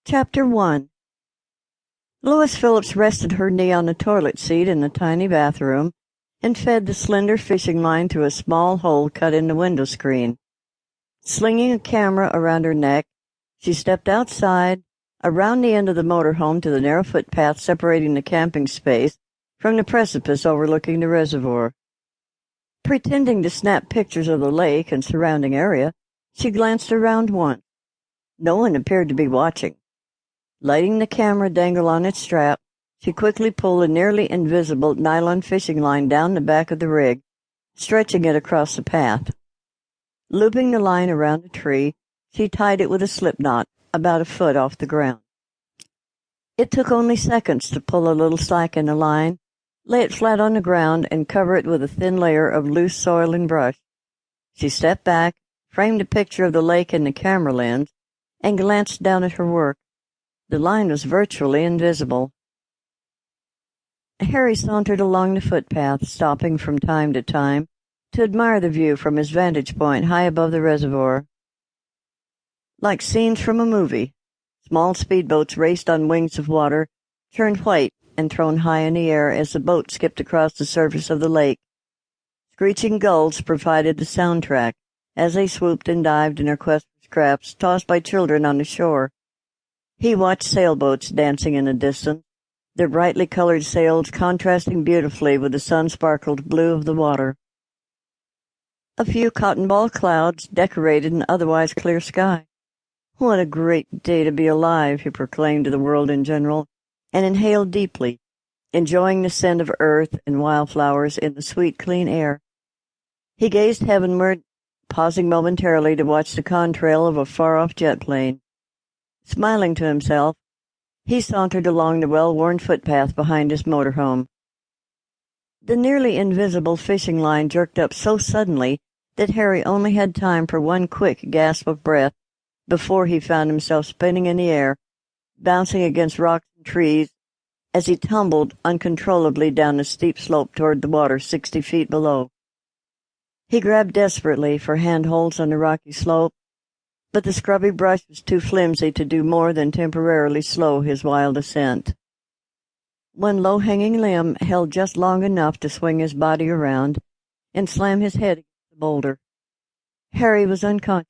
Chapter 1. Lois Phillips rested her knee on the toilet seat in the tiny bathroom and fed the slender fishing line through a small hole cut in the window screen. Slinging a camera around her neck, she stepped outside, around the end of the motorhome to the narrow footpath separating the camping space from the precipice overlooking the reservoir. Pretending to snap pictures of the lake and surrounding area, she glanced around once. No one appeared to be watching. Letting the camera dangle on its strap, she quickly pulled a nearly invisible nylon fishing line down the back of the rig, stretching it across the path. Looping the line around a tree, she tied it with a slip knot about a foot off the ground. It took only seconds to pull a little slack in the line, lay it flat on the ground, and cover it with a thin layer of loose soil and brush. She stepped back, framed a picture of the lake in the camera lens, and glanced down at her work. The line was virtually invisible. Harry sauntered along the footpath, stopping from time to time to admire the view from his vantage point high above the reservoir. Like scenes from a movie, small speedboats raced on wings of water, turned white and thrown high in the air as the boat skipped across the surface of the lake. Screeching gulls provided the soundtrack as they swooped and dived in their quest for scraps tossed by children on the shore. He watched sailboats dancing in the distance, their brightly colored sails contrasting beautifully with the sun-sparkled blue of the water. A few cotton ball clouds decorated an otherwise clear sky. What a great day to be alive, he proclaimed to the world in general, and inhaled deeply, enjoying the scent of earth and wildflowers in the sweet, clean air. He gazed heavenward, pausing momentarily to watch the contrail of a far-off jet plane. Smiling to himself, he sauntered along the well-worn footpath behind his motorhome. The nearly invisible fishing line jerked up so suddenly that Harry only had time for one quick gasp of breath before he found himself spinning in the air, bouncing against rocks and trees as he tumbled uncontrollably down the steep slope toward the water 60 feet below. He grabbed desperately for handholds on the rocky slope, but the scrubby brush was too flimsy to do more than temporarily slow his wild ascent. One low-hanging limb held just long enough to swing his body around and slam his head against the boulder. Harry was unconscious